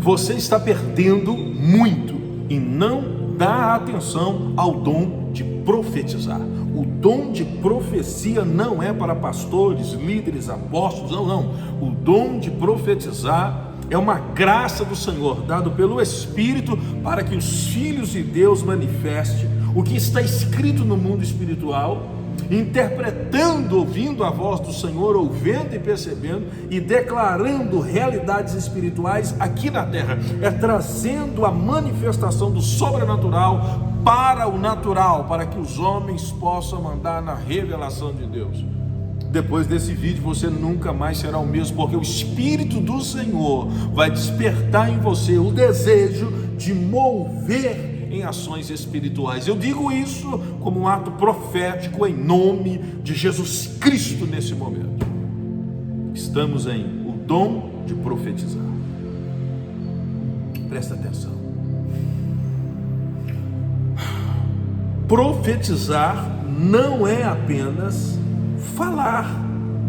você está perdendo muito e não dá atenção ao dom de profetizar. O dom de profecia não é para pastores, líderes, apóstolos, não. O dom de profetizar é uma graça do Senhor, dado pelo Espírito, para que os filhos de Deus manifestem o que está escrito no mundo espiritual, interpretando, ouvindo a voz do Senhor, ouvendo e percebendo, e declarando realidades espirituais aqui na terra. É trazendo a manifestação do sobrenatural para o natural, para que os homens possam andar na revelação de Deus. Depois desse vídeo você nunca mais será o mesmo, porque o Espírito do Senhor vai despertar em você o desejo de mover em ações espirituais. Eu digo isso como um ato profético em nome de Jesus Cristo nesse momento. Estamos em o dom de profetizar. Presta atenção. Profetizar não é apenas falar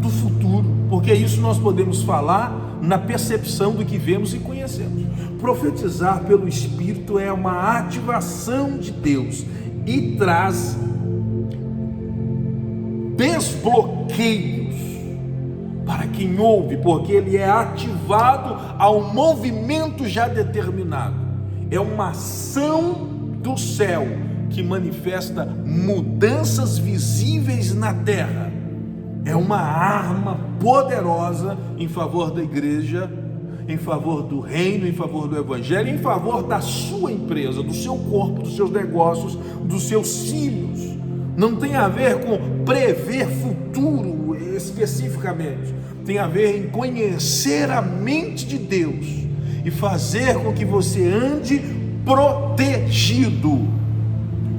do futuro, porque isso nós podemos falar na percepção do que vemos e conhecemos. Profetizar pelo Espírito é uma ativação de Deus e traz desbloqueios para quem ouve, porque ele é ativado ao movimento já determinado. É uma ação do céu que manifesta mudanças visíveis na terra. É uma arma poderosa em favor da igreja, em favor do reino, em favor do evangelho, em favor da sua empresa, do seu corpo, dos seus negócios, dos seus filhos. Não tem a ver com prever futuro especificamente, tem a ver em conhecer a mente de Deus e fazer com que você ande protegido.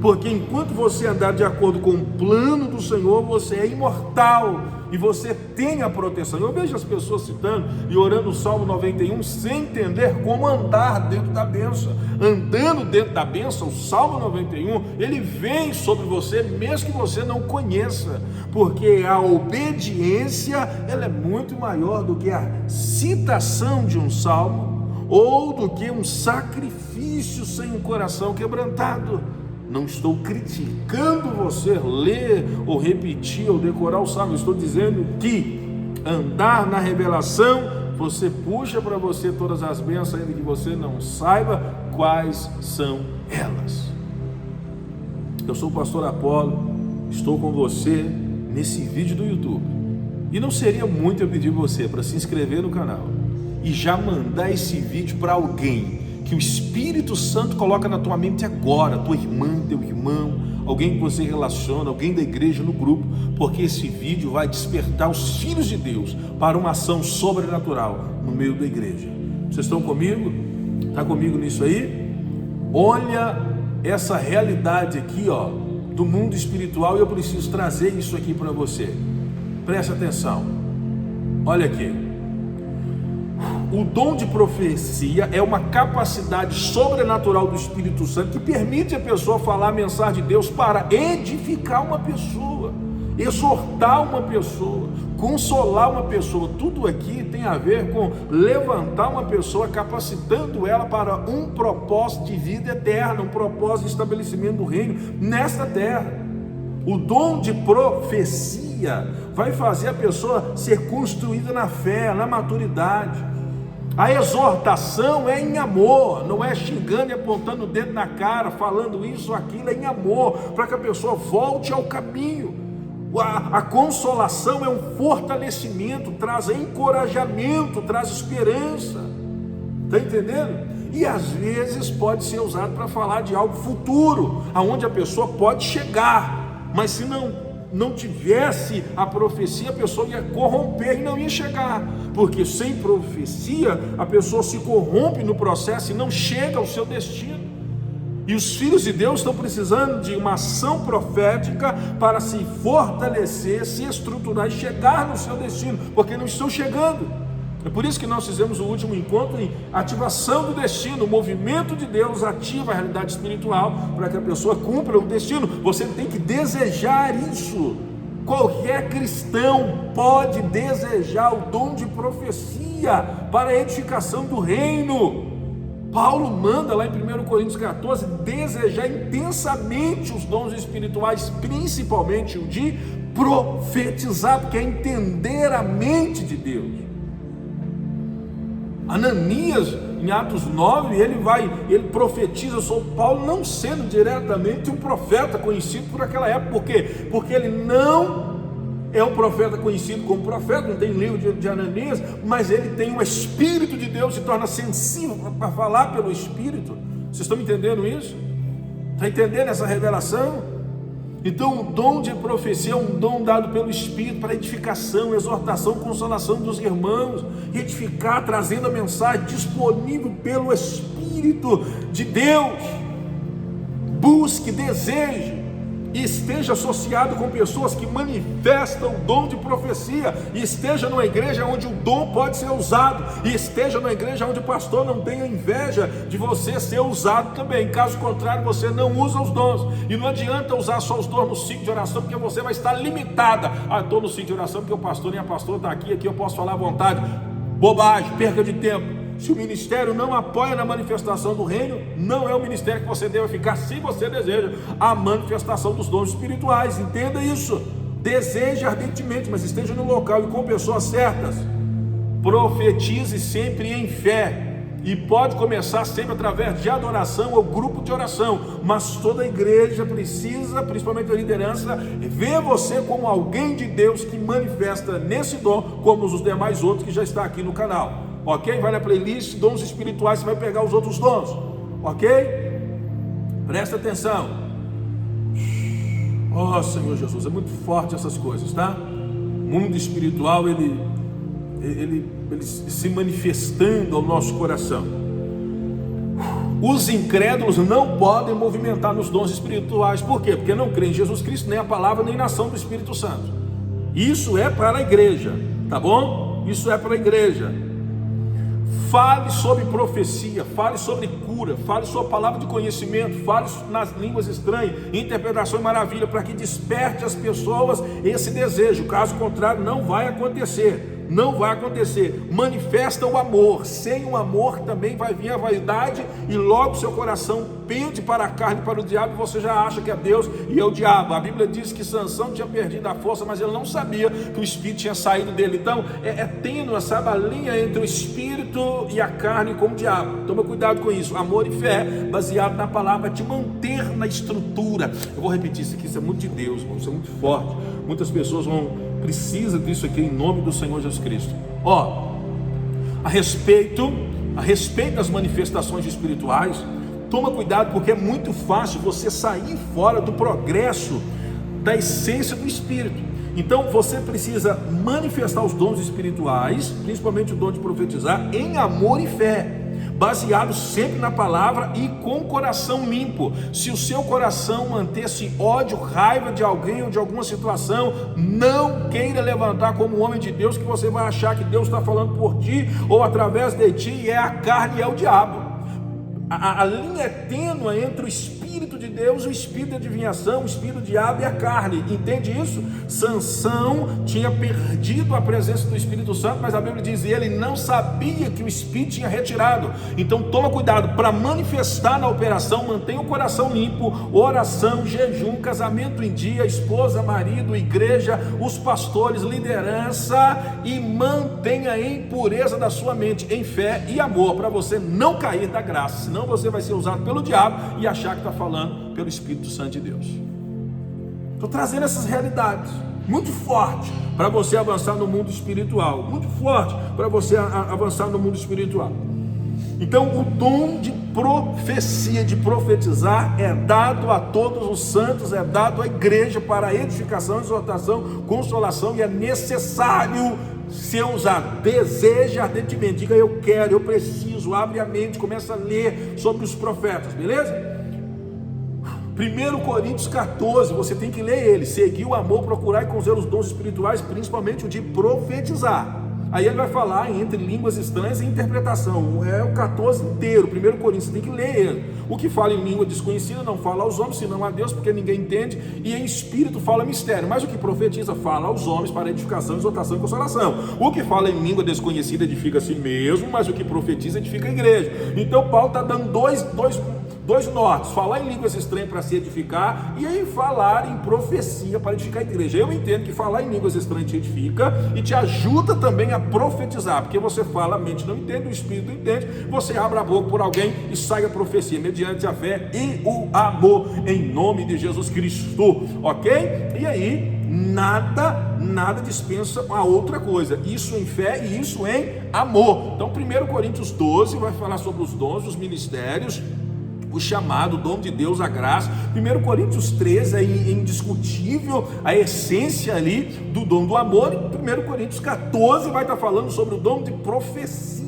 Porque enquanto você andar de acordo com o plano do Senhor, você é imortal e você tem a proteção. Eu vejo as pessoas citando e orando o Salmo 91 sem entender como andar dentro da bênção. Andando dentro da bênção, o Salmo 91, ele vem sobre você mesmo que você não conheça, porque a obediência, ela é muito maior do que a citação de um salmo ou do que um sacrifício sem um coração quebrantado. Não estou criticando você ler ou repetir ou decorar o salmo. Estou dizendo que andar na revelação, você puxa para você todas as bênçãos, ainda que você não saiba quais são elas. Eu sou o pastor Apolo, estou com você nesse vídeo do YouTube. E não seria muito eu pedir você para se inscrever no canal e já mandar esse vídeo para alguém que o Espírito Santo coloca na tua mente agora, tua irmã, teu irmão, alguém que você relaciona, alguém da igreja no grupo, porque esse vídeo vai despertar os filhos de Deus para uma ação sobrenatural no meio da igreja. Vocês estão comigo? Está comigo nisso aí? Olha essa realidade aqui, ó, do mundo espiritual, e eu preciso trazer isso aqui para você. Preste atenção. Olha aqui. O dom de profecia é uma capacidade sobrenatural do Espírito Santo que permite a pessoa falar a mensagem de Deus para edificar uma pessoa, exortar uma pessoa, consolar uma pessoa. Tudo aqui tem a ver com levantar uma pessoa, capacitando ela para um propósito de vida eterna, um propósito de estabelecimento do reino nesta terra. O dom de profecia vai fazer a pessoa ser construída na fé, na maturidade. A exortação é em amor, não é xingando e apontando o dedo na cara, falando isso ou aquilo, é em amor, para que a pessoa volte ao caminho. A consolação é um fortalecimento, traz encorajamento, traz esperança. Está entendendo? E às vezes pode ser usado para falar de algo futuro, aonde a pessoa pode chegar, mas se não tivesse a profecia, a pessoa ia corromper e não ia chegar, porque sem profecia a pessoa se corrompe no processo e não chega ao seu destino. E os filhos de Deus estão precisando de uma ação profética para se fortalecer, se estruturar e chegar no seu destino, porque não estão chegando. É por isso que nós fizemos o último encontro em ativação do destino. O movimento de Deus ativa a realidade espiritual para que a pessoa cumpra o destino. Você tem que desejar isso. Qualquer cristão pode desejar o dom de profecia para a edificação do reino. Paulo manda lá em 1 Coríntios 14 desejar intensamente os dons espirituais, principalmente o de profetizar, porque é entender a mente de Deus. Ananias, em Atos 9, ele profetiza sobre Paulo, não sendo diretamente um profeta conhecido por aquela época. Por quê? Porque ele não é um profeta conhecido como profeta, não tem livro de Ananias, mas ele tem um Espírito de Deus, se torna sensível para falar pelo Espírito. Vocês estão entendendo isso? Está entendendo essa revelação? Então o dom de profecia é um dom dado pelo Espírito para edificação, exortação, consolação dos irmãos, edificar, trazendo a mensagem disponível pelo Espírito de Deus. Busque, deseje e esteja associado com pessoas que manifestam o dom de profecia, e esteja numa igreja onde o dom pode ser usado, e esteja numa igreja onde o pastor não tenha inveja de você ser usado também. Caso contrário, você não usa os dons, e não adianta usar só os dons no ciclo de oração, porque você vai estar limitada. Estou no ciclo de oração porque o pastor nem a pastora está aqui eu posso falar à vontade. Bobagem, perca de tempo. Se o ministério não apoia na manifestação do reino, não é o ministério que você deve ficar, se você deseja a manifestação dos dons espirituais. Entenda isso. Deseje ardentemente, mas esteja no local e com pessoas certas. Profetize sempre em fé, e pode começar sempre através de adoração ou grupo de oração, mas toda a igreja precisa, principalmente a liderança, ver você como alguém de Deus que manifesta nesse dom, como os demais outros que já está aqui no canal. Ok? Vai na playlist dons espirituais, você vai pegar os outros dons. Ok? Presta atenção. Oh Senhor Jesus, é muito forte essas coisas, tá? O mundo espiritual, ele se manifestando ao nosso coração. Os incrédulos não podem movimentar nos dons espirituais. Por quê? Porque não creem em Jesus Cristo, nem a palavra, nem na ação do Espírito Santo. Isso é para a igreja, tá bom? Isso é para a igreja. Fale sobre profecia, fale sobre cura, fale sobre palavra de conhecimento, fale nas línguas estranhas, interpretação e maravilha, para que desperte as pessoas esse desejo. Caso contrário, não vai acontecer. Não vai acontecer. Manifesta o amor. Sem o amor também vai vir a vaidade, e logo seu coração pende para a carne, para o diabo, e você já acha que é Deus e é o diabo. A Bíblia diz que Sansão tinha perdido a força, mas ele não sabia que o espírito tinha saído dele. Então é tênue, sabe, a linha entre o espírito e a carne com o diabo. Toma cuidado com isso. Amor e fé baseado na palavra, te manter na estrutura. Eu vou repetir isso aqui, isso é muito de Deus, irmão, isso é muito forte. Muitas pessoas precisam disso aqui em nome do Senhor Jesus Cristo. A respeito das manifestações espirituais, toma cuidado, porque é muito fácil você sair fora do progresso da essência do Espírito. Então você precisa manifestar os dons espirituais, principalmente o dom de profetizar, em amor e fé, baseado sempre na palavra e com o coração limpo. Se o seu coração manter-se ódio, raiva de alguém ou de alguma situação, não queira levantar como homem de Deus, que você vai achar que Deus está falando por ti ou através de ti, e é a carne e é o diabo. A linha é tênue entre o Espírito de Deus, o Espírito de adivinhação, o Espírito do diabo e a carne. Entende isso? Sansão tinha perdido a presença do Espírito Santo, mas a Bíblia diz que ele não sabia que o Espírito tinha retirado. Então toma cuidado, para manifestar na operação, mantenha o coração limpo, oração, jejum, casamento em dia, esposa, marido, igreja, os pastores, liderança, e mantenha em pureza da sua mente, em fé e amor, para você não cair da graça. Senão você vai ser usado pelo diabo e achar que está falando pelo Espírito Santo de Deus. Estou trazendo essas realidades muito forte para você avançar no mundo espiritual, muito forte para você avançar no mundo espiritual. Então o dom de profecia, de profetizar, é dado a todos os santos, é dado à igreja para edificação, exortação, consolação, e é necessário ser usado. Deseja ardentemente, diga eu quero, eu preciso, abre a mente, começa a ler sobre os profetas, beleza? 1 Coríntios 14, você tem que ler ele. Seguir o amor, procurar e com zelo os dons espirituais, principalmente o de profetizar. Aí ele vai falar entre línguas estranhas e interpretação. É o 14 inteiro, 1 Coríntios, você tem que ler ele. O que fala em língua desconhecida não fala aos homens, senão a Deus, porque ninguém entende, e em espírito fala mistério. Mas o que profetiza fala aos homens para edificação, exortação e consolação. O que fala em língua desconhecida edifica a si mesmo, mas o que profetiza edifica a igreja. Então Paulo está dando dois nortes: falar em línguas estranhas para se edificar, e aí falar em profecia para edificar a igreja. Eu entendo que falar em línguas estranhas te edifica e te ajuda também a profetizar, porque você fala, a mente não entende, o espírito entende, você abre a boca por alguém e sai a profecia, mediante a fé e o amor, em nome de Jesus Cristo, ok? E aí, nada dispensa a outra coisa, isso em fé e isso em amor. Então 1 Coríntios 12 vai falar sobre os dons, os ministérios, o chamado, o dom de Deus, a graça. 1 Coríntios 13 é indiscutível a essência ali do dom do amor. E 1 Coríntios 14 vai estar falando sobre o dom de profecia.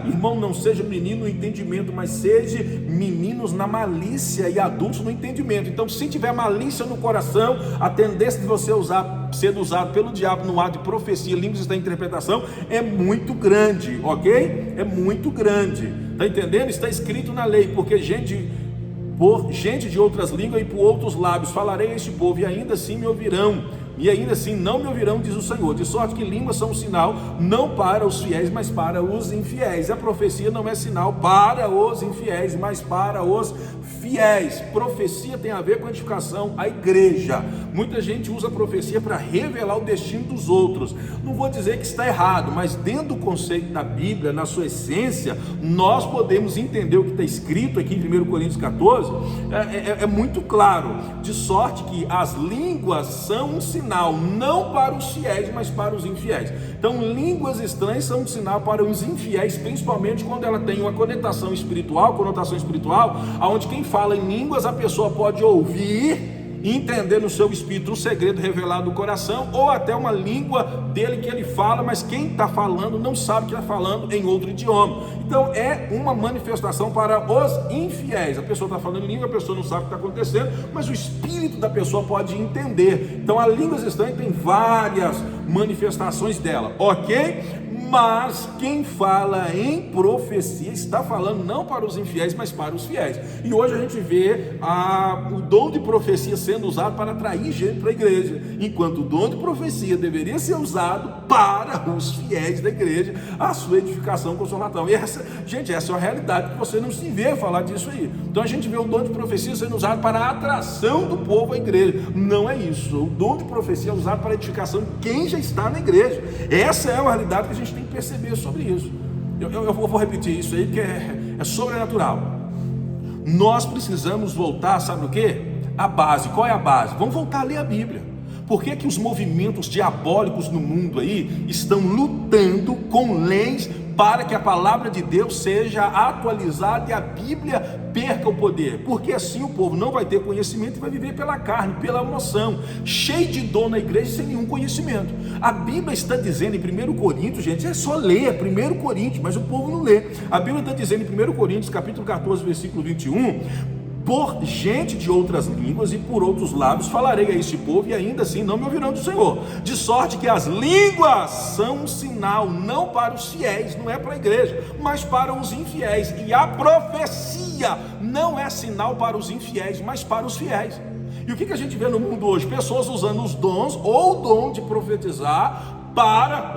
Irmão, não seja menino no entendimento, mas seja meninos na malícia e adultos no entendimento. Então, se tiver malícia no coração, a tendência de você ser usado pelo diabo no ato de profecia, línguas da interpretação, é muito grande, ok? É muito grande. Está entendendo? Está escrito na lei, porque por gente de outras línguas e por outros lábios falarei a este povo, e ainda assim me ouvirão, e ainda assim não me ouvirão, diz o Senhor. De sorte que línguas são um sinal, não para os fiéis, mas para os infiéis. A profecia não é sinal para os infiéis, mas para os fiéis. Profecia tem a ver com edificação, a igreja. Muita gente usa a profecia para revelar o destino dos outros. Não vou dizer que está errado, mas dentro do conceito da Bíblia, na sua essência, nós podemos entender o que está escrito aqui em 1 Coríntios 14, é muito claro. De sorte que as línguas são um sinal, não para os fiéis, mas para os infiéis. Então, línguas estranhas são um sinal para os infiéis, principalmente quando ela tem uma conotação espiritual, onde quem fala em línguas, a pessoa pode ouvir e entender no seu espírito um segredo revelado do coração, ou até uma língua dele que ele fala, mas quem está falando não sabe que está falando em outro idioma. Então é uma manifestação para os infiéis. A pessoa está falando em língua, a pessoa não sabe o que está acontecendo, mas o espírito da pessoa pode entender. Então a língua estranha tem várias manifestações dela, ok? Mas quem fala em profecia está falando não para os infiéis, mas para os fiéis. E hoje a gente vê o dom de profecia sendo usado para atrair gente para a igreja, enquanto o dom de profecia deveria ser usado para os fiéis da igreja, a sua edificação, consolação. E essa é uma realidade que você não se vê falar disso aí. Então a gente vê o dom de profecia sendo usado para a atração do povo à igreja. Não é isso. O dom de profecia é usado para a edificação de quem já está na igreja. Essa é uma realidade que a gente tem que perceber sobre isso. Eu vou repetir isso aí, porque é sobrenatural. Nós precisamos voltar, sabe o que? A base. Qual é a base? Vamos voltar a ler a Bíblia. Por que os movimentos diabólicos no mundo aí estão lutando com leis para que a palavra de Deus seja atualizada e a Bíblia perca o poder? Porque assim o povo não vai ter conhecimento e vai viver pela carne, pela emoção, cheio de dor na igreja sem nenhum conhecimento. A Bíblia está dizendo em 1 Coríntios, gente, é só ler 1 Coríntios, mas o povo não lê. A Bíblia está dizendo em 1 Coríntios, capítulo 14, versículo 21, por gente de outras línguas e por outros lábios falarei a este povo, e ainda assim não me ouvirão do Senhor. De sorte que as línguas são um sinal, não para os fiéis, não é para a igreja, mas para os infiéis. E a profecia não é sinal para os infiéis, mas para os fiéis. E o que a gente vê no mundo hoje? Pessoas usando os dons, ou o dom de profetizar,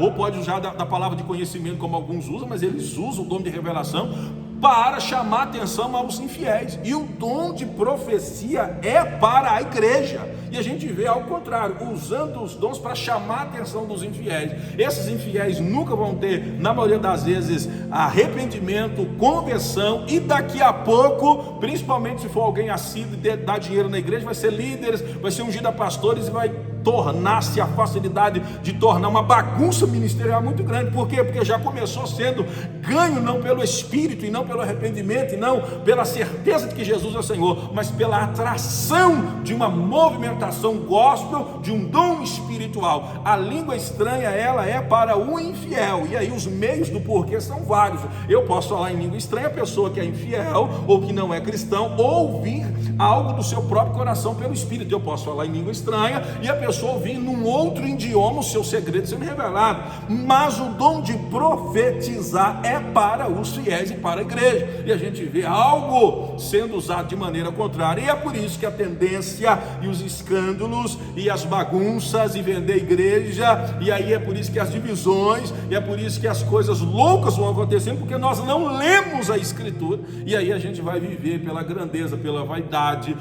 ou pode usar da palavra de conhecimento, como alguns usam, mas eles usam o dom de revelação para chamar atenção aos infiéis. E o dom de profecia é para a igreja. E a gente vê ao contrário, usando os dons para chamar a atenção dos infiéis. Esses infiéis nunca vão ter, na maioria das vezes, arrependimento, conversão, e daqui a pouco, principalmente se for alguém assíduo e dar dinheiro na igreja, vai ser líderes, vai ser ungido a pastores e vai tornar-se a facilidade de tornar uma bagunça ministerial muito grande. Por quê? Porque já começou sendo ganho não pelo Espírito e não pelo arrependimento e não pela certeza de que Jesus é o Senhor, mas pela atração de uma movimentação gospel, de um dom espiritual. A língua estranha, ela é para o infiel, e aí os meios do porquê são vários. Eu posso falar em língua estranha, a pessoa que é infiel ou que não é cristão ouvir algo do seu próprio coração pelo Espírito. Eu posso falar em língua estranha e a pessoa pessoa ouvir num outro idioma o seu segredo sendo revelado. Mas o dom de profetizar é para os fiéis e para a igreja. E a gente vê algo sendo usado de maneira contrária. E é por isso que a tendência e os escândalos e as bagunças e vender igreja, e aí é por isso que as divisões, e é por isso que as coisas loucas vão acontecendo, porque nós não lemos a Escritura. E aí a gente vai viver pela grandeza, pela vaidade,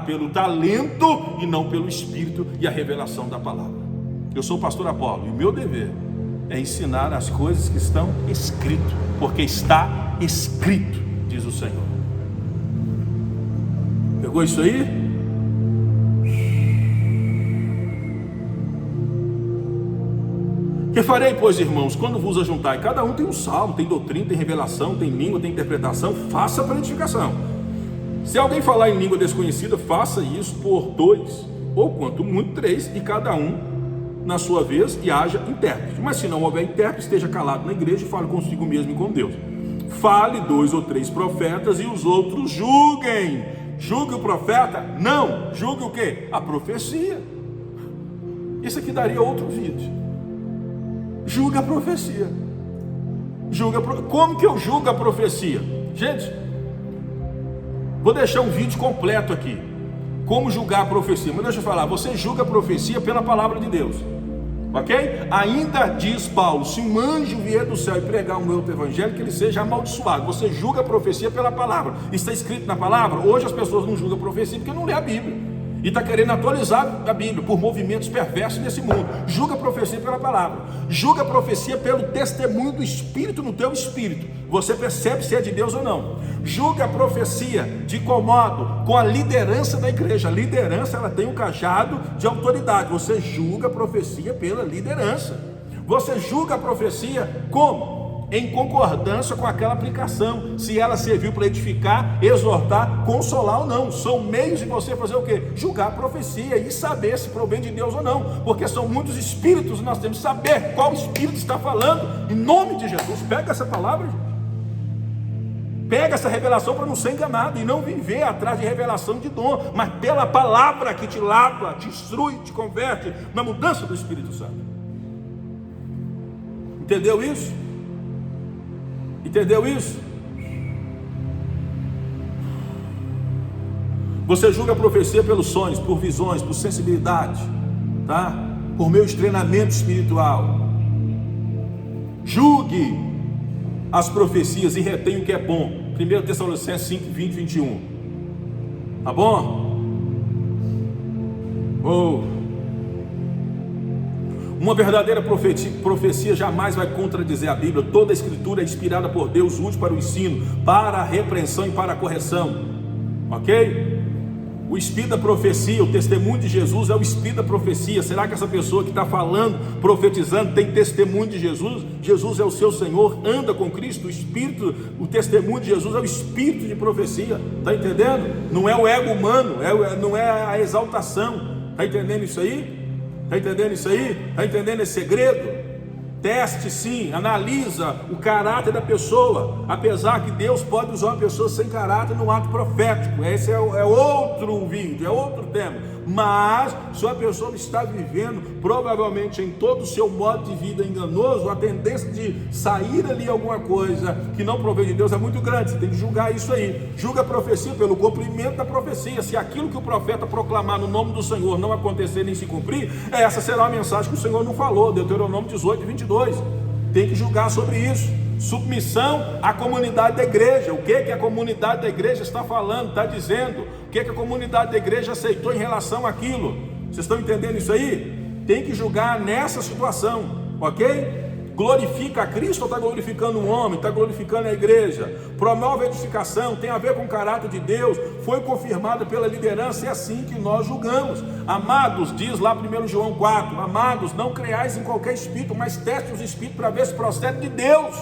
pelo talento e não pelo Espírito e a revelação da palavra. Eu sou o pastor Apolo e o meu dever é ensinar as coisas que estão escritas, porque está escrito, diz o Senhor. Pegou isso aí? Que farei, pois, irmãos, quando vos ajuntai? Cada um tem um salmo, tem doutrina, tem revelação, tem língua, tem interpretação. Faça para edificação. Se alguém falar em língua desconhecida, faça isso por 2, ou quanto muito 3, e cada um na sua vez, e haja intérprete. Mas se não houver intérprete, esteja calado na igreja e fale consigo mesmo e com Deus. Fale 2 ou 3 profetas e os outros julguem. Julgue o profeta? Não. Julgue o quê? A profecia. Isso aqui daria outro vídeo. Julga a profecia. Como que eu julgo a profecia? Gente, vou deixar um vídeo completo aqui. Como julgar a profecia. Mas deixa eu falar, você julga a profecia pela palavra de Deus. Ok? Ainda diz Paulo, se um anjo vier do céu e pregar um outro evangelho, que ele seja amaldiçoado. Você julga a profecia pela palavra. Está escrito na palavra. Hoje as pessoas não julgam a profecia porque não lê a Bíblia. E está querendo atualizar a Bíblia por movimentos perversos nesse mundo. Julga a profecia pela palavra. Julga a profecia pelo testemunho do Espírito no teu espírito. Você percebe se é de Deus ou não. Julga a profecia de qual modo? Com a liderança da igreja. A liderança, ela tem um cajado de autoridade. Você julga a profecia pela liderança. Você julga a profecia como? Em concordância com aquela aplicação, se ela serviu para edificar, exortar, consolar ou não. São meios de você fazer o quê? Julgar a profecia e saber se provém de Deus ou não, porque são muitos espíritos e nós temos que saber qual espírito está falando, em nome de Jesus. Pega essa palavra, gente. Pega essa revelação para não ser enganado e não viver atrás de revelação de dom, mas pela palavra que te lava, te instrui, te converte na mudança do Espírito Santo. Entendeu isso? Entendeu isso? Você julga a profecia pelos sonhos, por visões, por sensibilidade, tá? Por meio de treinamento espiritual. Julgue as profecias e retém o que é bom. 1 Tessalonicenses 5, 20, 21. Tá bom? Uma verdadeira profecia jamais vai contradizer a Bíblia. Toda a escritura é inspirada por Deus, útil para o ensino, para a repreensão e para a correção. Ok? O espírito da profecia, o testemunho de Jesus é o espírito da profecia. Será que essa pessoa que está falando, profetizando, tem testemunho de Jesus? Jesus é o seu Senhor, anda com Cristo. O espírito, o testemunho de Jesus é o espírito de profecia. Está entendendo? Não é o ego humano, não é a exaltação. Está entendendo isso aí? Está entendendo isso aí? Está entendendo esse segredo? Teste sim, analisa o caráter da pessoa, apesar que Deus pode usar uma pessoa sem caráter no ato profético. Esse é outro vídeo, é outro tema. Mas se a pessoa está vivendo provavelmente em todo o seu modo de vida enganoso, a tendência de sair ali alguma coisa que não provém de Deus é muito grande. Você tem que julgar isso aí. Julga a profecia pelo cumprimento da profecia. Se aquilo que o profeta proclamar no nome do Senhor não acontecer nem se cumprir, essa será a mensagem que o Senhor não falou. Deuteronômio 18, 22. Tem que julgar sobre isso. Submissão à comunidade da igreja. O que a comunidade da igreja está falando, está dizendo? O que a comunidade da igreja aceitou em relação àquilo? Vocês estão entendendo isso aí? Tem que julgar nessa situação, ok? Glorifica a Cristo ou está glorificando um homem? Está glorificando a igreja? Promove a edificação, tem a ver com o caráter de Deus, foi confirmada pela liderança, é assim que nós julgamos. Amados, diz lá 1 João 4, amados, não creiais em qualquer espírito, mas teste os espíritos para ver se procede de Deus.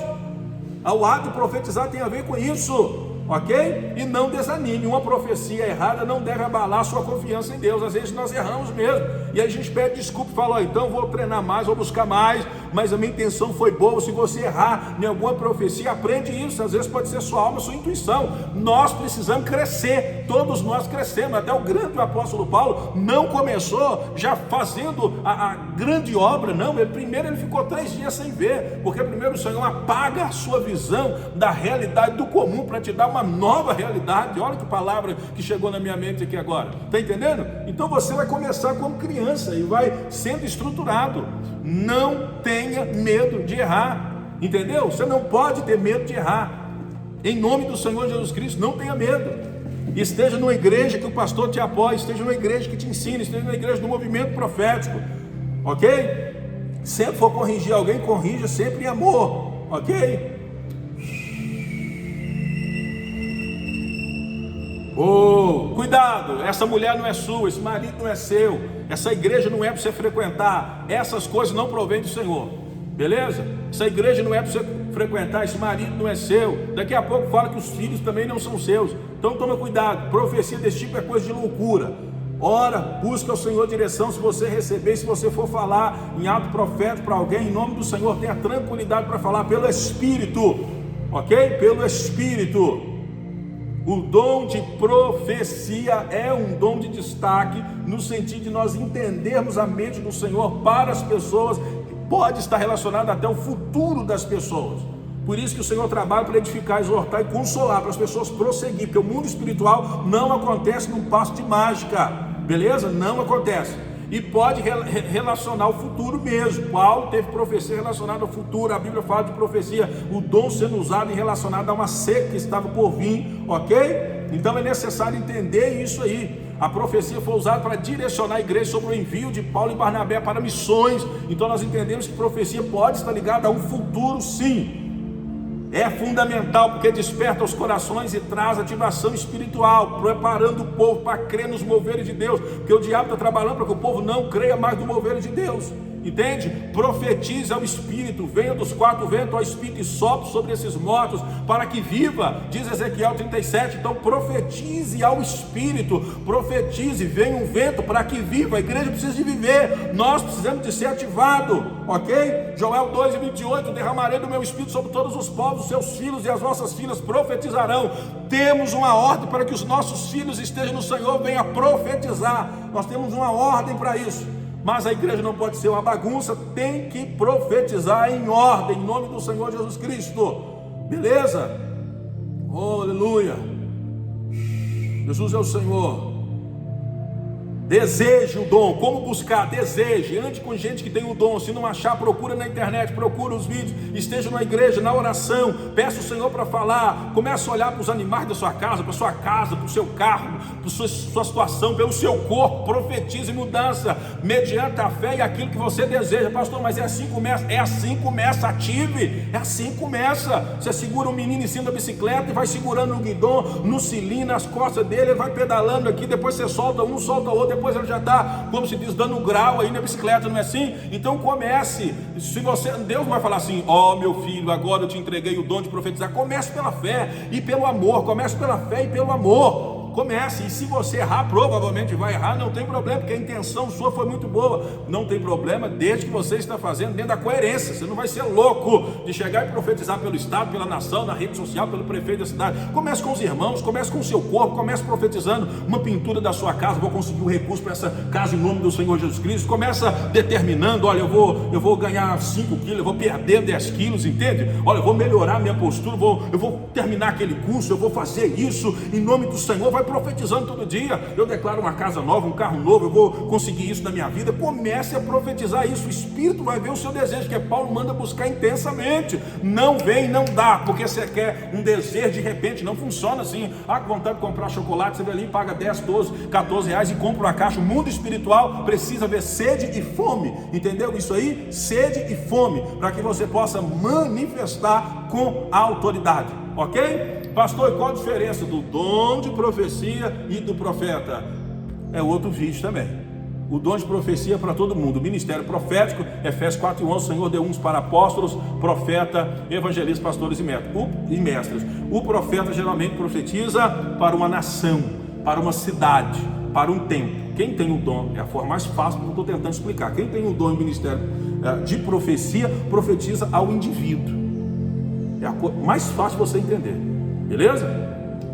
O ato de profetizar tem a ver com isso, ok? E não desanime. Uma profecia errada não deve abalar sua confiança em Deus. Às vezes nós erramos mesmo. E aí a gente pede desculpa e fala: então vou treinar mais, vou buscar mais, mas a minha intenção foi boa. Se você errar em alguma profecia, aprende isso. Às vezes pode ser sua alma, sua intuição. Nós precisamos crescer, todos nós crescemos. Até o grande apóstolo Paulo não começou já fazendo a grande obra, não. Primeiro ele ficou 3 dias sem ver, porque primeiro o Senhor apaga a sua visão da realidade do comum para te dar uma nova realidade. Olha que palavra que chegou na minha mente aqui agora, está entendendo? Então você vai começar como criança e vai sendo estruturado. Não tenha medo de errar, entendeu? Você não pode ter medo de errar. Em nome do Senhor Jesus Cristo, não tenha medo. Esteja numa igreja que o pastor te apoie, esteja numa igreja que te ensine, esteja numa igreja do movimento profético, ok? Sempre for corrigir alguém, corrija sempre em amor, ok? Oh, cuidado, essa mulher não é sua, esse marido não é seu, essa igreja não é para você frequentar, essas coisas não provêm do Senhor, beleza? Essa igreja não é para você frequentar, esse marido não é seu. Daqui a pouco fala que os filhos também não são seus. Então toma cuidado, profecia desse tipo é coisa de loucura. Ora, busca ao Senhor direção. Se você receber, se você for falar em ato profético para alguém, em nome do Senhor, tenha tranquilidade para falar pelo Espírito, ok? Pelo Espírito. O dom de profecia é um dom de destaque, no sentido de nós entendermos a mente do Senhor para as pessoas, que pode estar relacionado até o futuro das pessoas. Por isso que o Senhor trabalha para edificar, exortar e consolar, para as pessoas prosseguir, porque o mundo espiritual não acontece num passo de mágica, beleza? Não acontece. E pode relacionar o futuro mesmo. Paulo teve profecia relacionada ao futuro. A Bíblia fala de profecia, o dom sendo usado e relacionado a uma seca que estava por vir, ok? Então é necessário entender isso aí. A profecia foi usada para direcionar a igreja sobre o envio de Paulo e Barnabé para missões. Então nós entendemos que profecia pode estar ligada a um futuro, sim. É fundamental, porque desperta os corações e traz ativação espiritual, preparando o povo para crer nos moveres de Deus, porque o diabo está trabalhando para que o povo não creia mais no mover de Deus, entende? Profetize ao Espírito, venha dos 4 ventos ao Espírito e sopre sobre esses mortos, para que viva, diz Ezequiel 37, então profetize ao Espírito, profetize, venha um vento para que viva, a igreja precisa de viver, nós precisamos de ser ativado, ok? Joel 2:28, derramarei do meu Espírito sobre todos os povos, os seus filhos e as nossas filhas profetizarão. Temos uma ordem para que os nossos filhos estejam no Senhor, venha profetizar, nós temos uma ordem para isso. Mas a igreja não pode ser uma bagunça, tem que profetizar em ordem, em nome do Senhor Jesus Cristo, beleza? Oh, aleluia, Jesus é o Senhor. Deseje o dom. Como buscar? Deseje, ande com gente que tem o dom. Se não achar, procura na internet, procura os vídeos, esteja na igreja, na oração, peça o Senhor para falar, comece a olhar para os animais da sua casa, para o seu carro, para sua situação, pelo seu corpo, profetize mudança, mediante a fé e aquilo que você deseja. Pastor, mas é assim que começa? É assim que começa, ative, é assim que começa. Você segura um menino em cima da bicicleta e vai segurando no guidão, no cilindro, nas costas dele, ele vai pedalando aqui, depois você solta um, solta outro, depois ele já está, como se diz, dando grau aí na bicicleta, não é assim? Então comece. Se você, Deus vai falar assim: ó, meu filho, agora eu te entreguei o dom de profetizar. Comece pela fé e pelo amor, comece pela fé e pelo amor. Comece, e se você errar, provavelmente vai errar, não tem problema, porque a intenção sua foi muito boa, não tem problema, desde que você está fazendo dentro da coerência. Você não vai ser louco de chegar e profetizar pelo estado, pela nação, na rede social, pelo prefeito da cidade. Comece com os irmãos, comece com o seu corpo, comece profetizando uma pintura da sua casa. Vou conseguir um recurso para essa casa em nome do Senhor Jesus Cristo. Começa determinando: olha, eu vou ganhar 5 quilos, eu vou perder 10 quilos, entende? Olha, eu vou melhorar minha postura, eu vou terminar aquele curso, eu vou fazer isso em nome do Senhor. Vai profetizando todo dia: eu declaro uma casa nova, um carro novo, eu vou conseguir isso na minha vida. Comece a profetizar isso, o Espírito vai ver o seu desejo, que Paulo manda buscar intensamente. Não vem, não dá, porque você quer um desejo de repente, não funciona assim. Ah, com vontade de comprar chocolate, você vai ali e paga 10, 12, 14 reais e compra uma caixa. O mundo espiritual precisa ver sede e fome, entendeu isso aí? Sede e fome, para que você possa manifestar com autoridade, ok? Pastor, e qual a diferença do dom de profecia e do profeta? É outro vídeo também. O dom de profecia é para todo mundo. O ministério profético, Efésios 4:11, o Senhor deu uns para apóstolos, profeta, evangelistas, pastores e mestres. O profeta geralmente profetiza para uma nação, para uma cidade, para um tempo. quem tem o dom, é a forma mais fácil que eu estou tentando explicar. Quem tem o dom e o ministério de profecia, profetiza ao indivíduo. É a coisa mais fácil de você entender, beleza?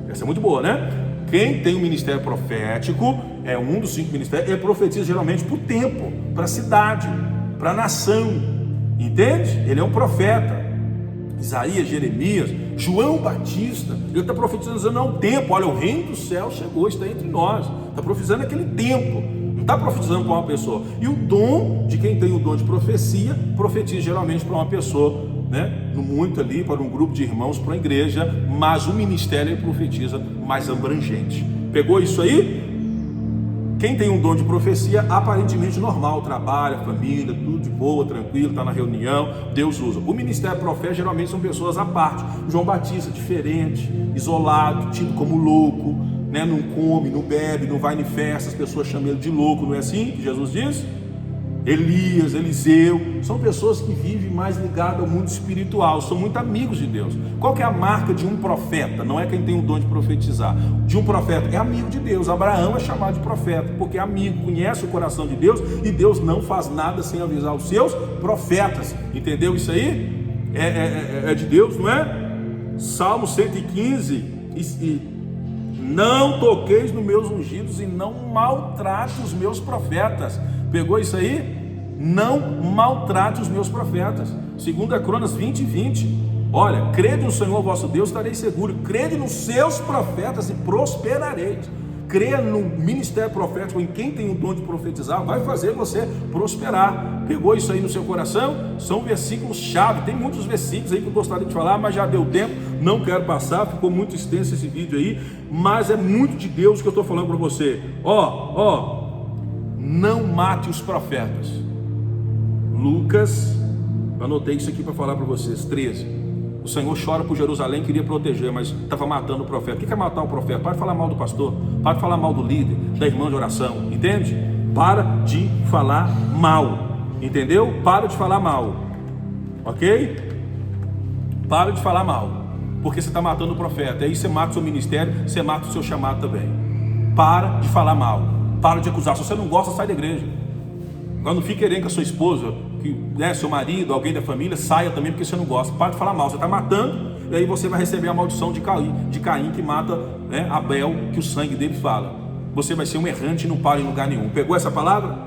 Essa é muito boa, né? Quem tem o ministério profético, é um dos 5 ministérios, ele profetiza geralmente para o tempo, para a cidade, para a nação, entende? Ele é um profeta. Isaías, Jeremias, João Batista, ele está profetizando ao tempo. Olha, o reino do céu chegou, está entre nós. Está profetizando aquele tempo, não está profetizando para uma pessoa. E o dom de quem tem o dom de profecia, profetiza geralmente para uma pessoa, né? No muito ali, para um grupo de irmãos, para uma igreja, mas o ministério ele profetiza mais abrangente. Pegou isso aí? Quem tem um dom de profecia, aparentemente normal, trabalha, família, tudo de boa, tranquilo, está na reunião, Deus usa. O ministério profético geralmente são pessoas à parte. João Batista, diferente, isolado, tido como louco, né? Não come, não bebe, não vai em festa, as pessoas chamam ele de louco, não é assim que Jesus diz? Elias, Eliseu, são pessoas que vivem mais ligadas ao mundo espiritual, são muito amigos de Deus. Qual que é a marca de um profeta? Não é quem tem o dom de profetizar. De um profeta, é amigo de Deus. Abraão é chamado de profeta, porque é amigo, conhece o coração de Deus, e Deus não faz nada sem avisar os seus profetas. Entendeu isso aí? É de Deus, não é? Salmo 115, não toqueis nos meus ungidos e não maltrate os meus profetas. Pegou isso aí? Não maltrate os meus profetas. 2 Crônicas 20:20. Olha, crede no Senhor vosso Deus, estareis seguro. Crede nos seus profetas e prosperareis. Creia no ministério profético, em quem tem o dom de profetizar, vai fazer você prosperar. Pegou isso aí no seu coração? São versículos chave. Tem muitos versículos aí que eu gostaria de falar, mas já deu tempo, não quero passar, ficou muito extenso esse vídeo aí, mas é muito de Deus que eu estou falando para você. Não mate os profetas. Lucas, anotei isso aqui para falar para vocês, 13. O Senhor chora por Jerusalém, queria proteger, mas estava matando o profeta. O que é matar o profeta? Para de falar mal do pastor, para de falar mal do líder, da irmã de oração, entende? Para de falar mal, entendeu? Para de falar mal, ok? Para de falar mal, porque você está matando o profeta. Aí você mata o seu ministério, você mata o seu chamado também. Para de falar mal, para de acusar. Se você não gosta, sai da igreja. Agora não fique querendo que a sua esposa, que, né, seu marido, alguém da família, saia também porque você não gosta. Para de falar mal, você está matando, e aí você vai receber a maldição de Caim que mata, né, Abel, que o sangue dele fala. Você vai ser um errante e não para em lugar nenhum. Pegou essa palavra?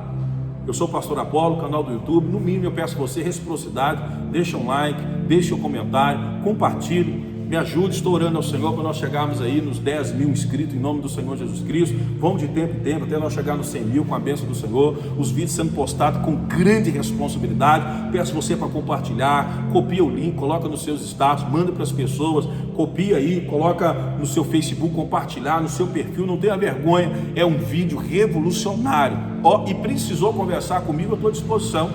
Eu sou o pastor Apolo, canal do YouTube. No mínimo eu peço a você reciprocidade. Deixa um like, deixa um comentário, compartilhe. Me ajude, estou orando ao Senhor para nós chegarmos aí nos 10 mil inscritos em nome do Senhor Jesus Cristo. Vamos de tempo em tempo até nós chegar nos 100 mil com a bênção do Senhor. Os vídeos sendo postados com grande responsabilidade. Peço você para compartilhar, copia o link, coloca nos seus status, manda para as pessoas, copia aí, coloca no seu Facebook, compartilhar no seu perfil, não tenha vergonha. É um vídeo revolucionário. E precisou conversar comigo, eu estou à disposição.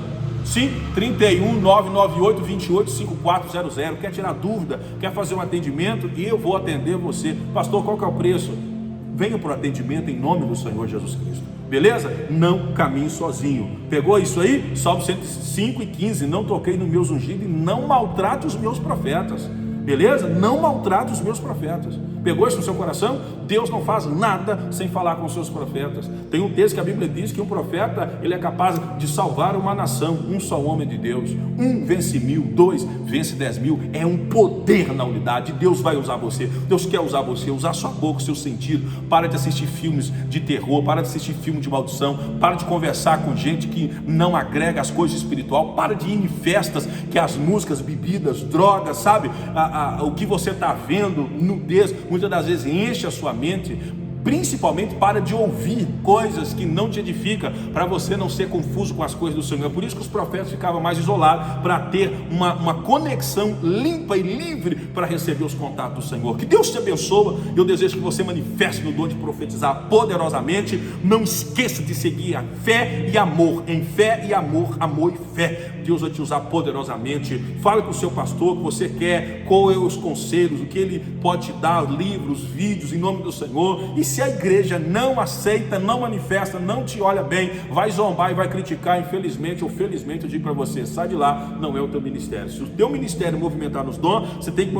Sim, 31 998 28 5400. Quer tirar dúvida, quer fazer um atendimento, e eu vou atender você. Pastor, qual que é o preço? Venha para o atendimento em nome do Senhor Jesus Cristo. Beleza? Não caminhe sozinho. Pegou isso aí? Salmo 105:15. Não toquei nos meus ungidos e não maltrate os meus profetas. Beleza? Não maltrate os meus profetas. Pegou isso no seu coração? Deus não faz nada sem falar com os seus profetas. Tem um texto que a Bíblia diz que um profeta, ele é capaz de salvar uma nação. Um só homem de Deus. Um vence 1000, 2 vence 10.000. É um poder na unidade. Deus vai usar você. Deus quer usar você, usar sua boca, seu sentido. Para de assistir filmes de terror, para de assistir filme de maldição, para de conversar com gente que não agrega as coisas espirituais, para de ir em festas que as músicas, bebidas, drogas, sabe? O que você está vendo, nudez, muitas das vezes enche a sua mente. Principalmente para de ouvir coisas que não te edificam, para você não ser confuso com as coisas do Senhor. Por isso que os profetas ficavam mais isolados, para ter uma conexão limpa e livre para receber os contatos do Senhor. Que Deus te abençoe. Eu desejo que você manifeste no dom de profetizar poderosamente. Não esqueça de seguir a fé e amor, em fé e amor, amor e fé. Deus vai te usar poderosamente. Fale com o seu pastor o que você quer, qual é os conselhos, o que ele pode te dar, livros, vídeos, em nome do Senhor. E se a igreja não aceita, não manifesta, não te olha bem, vai zombar e vai criticar, infelizmente ou felizmente, eu digo para você, sai de lá, não é o teu ministério. Se o teu ministério movimentar nos dons, você tem que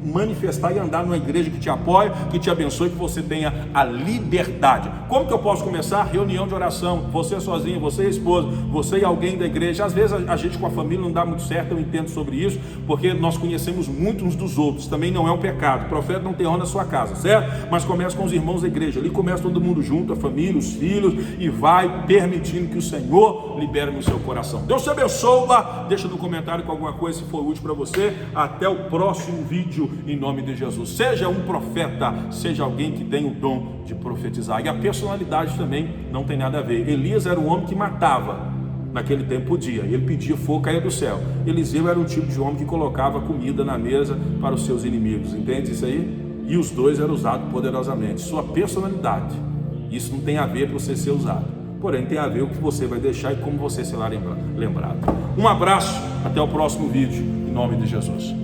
manifestar e andar numa igreja que te apoia, que te abençoe, que você tenha a liberdade. Como que eu posso começar? Reunião de oração, você sozinho, você e a esposa, você e alguém da igreja. Às vezes a gente com a família não dá muito certo, eu entendo sobre isso, porque nós conhecemos muito uns dos outros, também não é um pecado. O profeta não tem honra na sua casa, certo? Mas começa com os irmãos da igreja, ali começa todo mundo junto, a família, os filhos, e vai permitindo que o Senhor libere no seu coração. Deus te abençoa, deixa no comentário com alguma coisa se for útil para você. Até o próximo vídeo, em nome de Jesus. Seja um profeta, seja alguém que tem o dom de profetizar. E a personalidade também não tem nada a ver. Elias era um homem que matava, naquele tempo podia, ele pedia fogo, caía do céu. Eliseu era um tipo de homem que colocava comida na mesa para os seus inimigos, entende isso aí? E os dois eram usados poderosamente. Sua personalidade, isso não tem a ver para você ser usado, porém tem a ver o que você vai deixar e como você será lembrado. Um abraço, até o próximo vídeo, em nome de Jesus.